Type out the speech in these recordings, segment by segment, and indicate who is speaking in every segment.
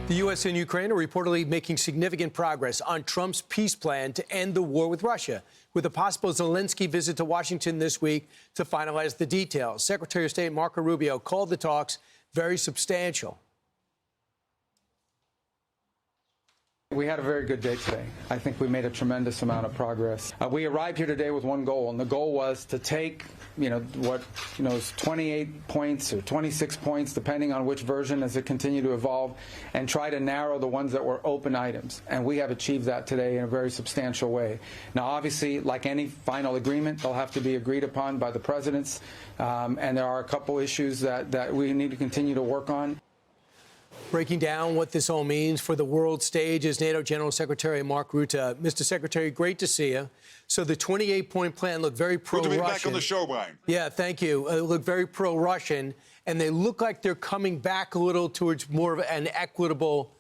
Speaker 1: The U.S. and Ukraine are reportedly making significant progress on Trump's peace plan to end the war with Russia, with a possible Zelensky visit to Washington this week to finalize the details. Secretary of State Marco Rubio called the talks very substantial.
Speaker 2: We had a very good day today. I think we made a tremendous amount of progress. We arrived here today with one goal, and the goal was to take, is 28 points or 26 points, depending on which version as it continued to evolve, and try to narrow the ones that were open items. And we have achieved that today in a very substantial way. Now, obviously, like any final agreement, they'll have to be agreed upon by the presidents, and there are a couple issues that we need to continue to work on.
Speaker 1: Breaking down what this all means for the world stage is NATO General Secretary Mark Rutte. Mr. Secretary, great to see you. So the 28-point plan looked very pro-Russian.
Speaker 3: Good to be back on the show, Brian.
Speaker 1: Yeah, thank you. It looked very pro-Russian, and they look like they're coming back a little towards more of an equitable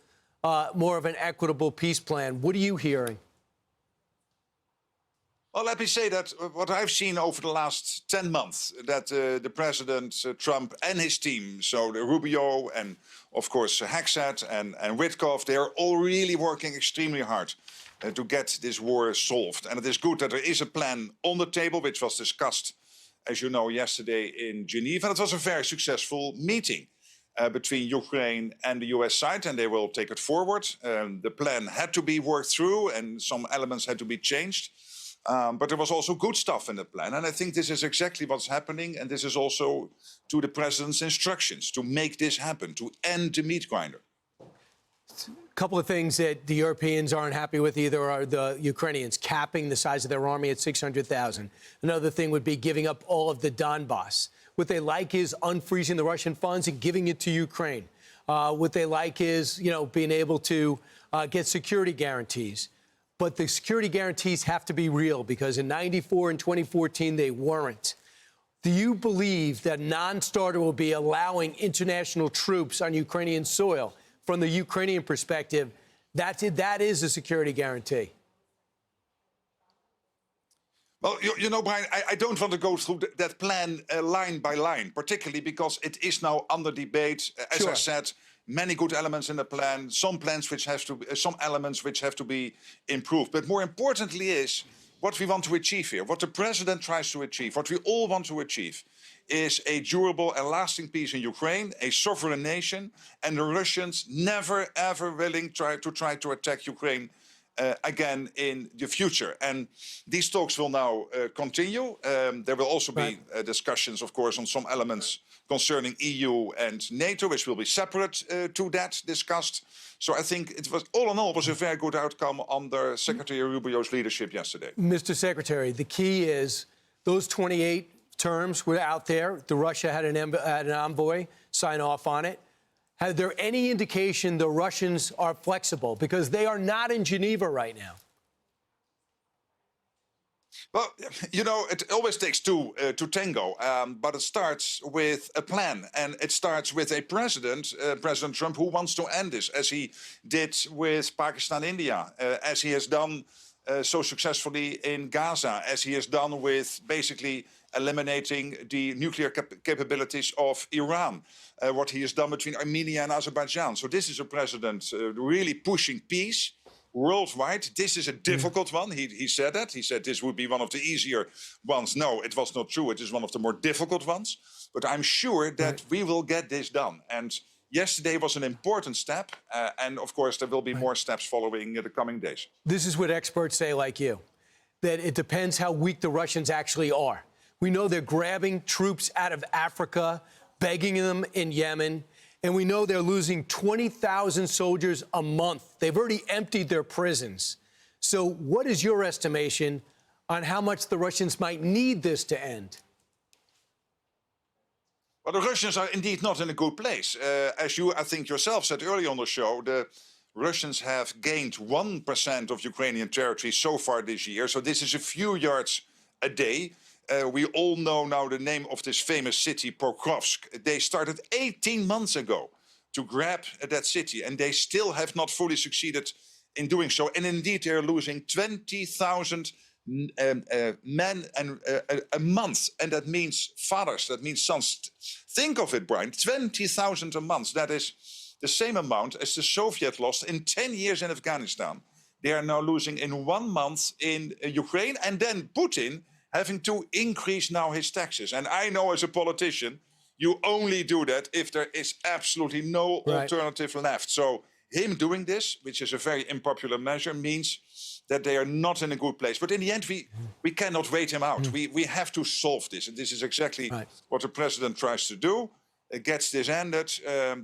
Speaker 1: peace plan. What are you hearing?
Speaker 3: Well, let me say that what I've seen over the last 10 months, that the President, Trump, and his team, so the Rubio and, of course, Hexet and Witkoff, they are all really working extremely hard to get this war solved. And it is good that there is a plan on the table, which was discussed, as you know, yesterday in Geneva. And it was a very successful meeting between Ukraine and the US side, and they will take it forward. The plan had to be worked through, and some elements had to be changed. But there was also good stuff in the plan. And I think this is exactly what's happening. And this is also to the president's instructions to make this happen, to end the meat grinder.
Speaker 1: A couple of things that the Europeans aren't happy with either are the Ukrainians capping the size of their army at 600,000. Another thing would be giving up all of the Donbass. What they like is unfreezing the Russian funds and giving it to Ukraine. What they like is, being able to get security guarantees. But the security guarantees have to be real, because in '94 and 2014, they weren't. Do you believe that non-starter will be allowing international troops on Ukrainian soil? From the Ukrainian perspective, that is a security guarantee.
Speaker 3: Well, Brian, I don't want to go through that plan line by line, particularly because it is now under debate. As I said, many good elements in the plan, some elements which have to be improved. But more importantly is what we want to achieve here, what the president tries to achieve, what we all want to achieve is a durable and lasting peace in Ukraine, a sovereign nation, and the Russians never, ever willing to attack Ukraine again in the future. And these talks will now continue. There will also be discussions, of course, on some elements concerning EU and NATO, which will be separate to that discussed. So I think it was, all in all, was a very good outcome under Secretary Rubio's leadership yesterday.
Speaker 1: Mr. Secretary, the key is those 28 terms were out there. The Russia had an envoy sign off on it. Is there any indication the Russians are flexible? Because they are not in Geneva right now.
Speaker 3: Well, it always takes two to tango, but it starts with a plan. And it starts with a president, President Trump, who wants to end this, as he did with Pakistan, India, as he has done so successfully in Gaza, as he has done with basically eliminating the nuclear capabilities of Iran, what he has done between Armenia and Azerbaijan. So this is a president really pushing peace worldwide. This is a difficult one. He said that. He said this would be one of the easier ones. No, it was not true. It is one of the more difficult ones. But I'm sure that we will get this done. And yesterday was an important step. And of course, there will be more steps following the coming days.
Speaker 1: This is what experts say, like you, that it depends how weak the Russians actually are. We know they're grabbing troops out of Africa, begging them in Yemen. And we know they're losing 20,000 soldiers a month. They've already emptied their prisons. So what is your estimation on how much the Russians might need this to end?
Speaker 3: Well, the Russians are indeed not in a good place. As you, I think, yourself said earlier on the show, the Russians have gained 1% of Ukrainian territory so far this year. So this is a few yards a day. We all know now the name of this famous city, Pokrovsk. They started 18 months ago to grab that city, and they still have not fully succeeded in doing so. And indeed, they're losing 20,000 men a month. And that means fathers, that means sons. Think of it, Brian, 20,000 a month. That is the same amount as the Soviets lost in 10 years in Afghanistan. They are now losing in 1 month in Ukraine, and then Putin having to increase now his taxes. And I know as a politician, you only do that if there is absolutely no alternative left. So him doing this, which is a very unpopular measure, means that they are not in a good place. But in the end, we cannot wait him out. We have to solve this. And this is exactly what the president tries to do. Gets this ended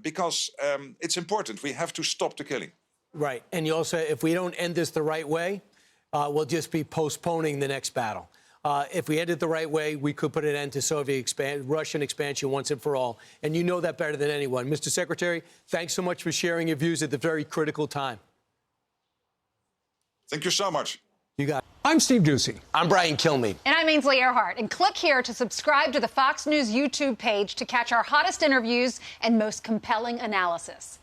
Speaker 3: because it's important. We have to stop the killing. Right.
Speaker 1: And you also, if we don't end this the right way, we'll just be postponing the next battle. If we end it the right way, we could put an end to Russian expansion once and for all. And you know that better than anyone. Mr. Secretary, thanks so much for sharing your views at the very critical time.
Speaker 3: Thank you so much.
Speaker 1: You got it.
Speaker 4: I'm Steve Doocy.
Speaker 1: I'm Brian Kilmeade.
Speaker 5: And I'm Ainsley Earhart. And click here to subscribe to the Fox News YouTube page to catch our hottest interviews and most compelling analysis.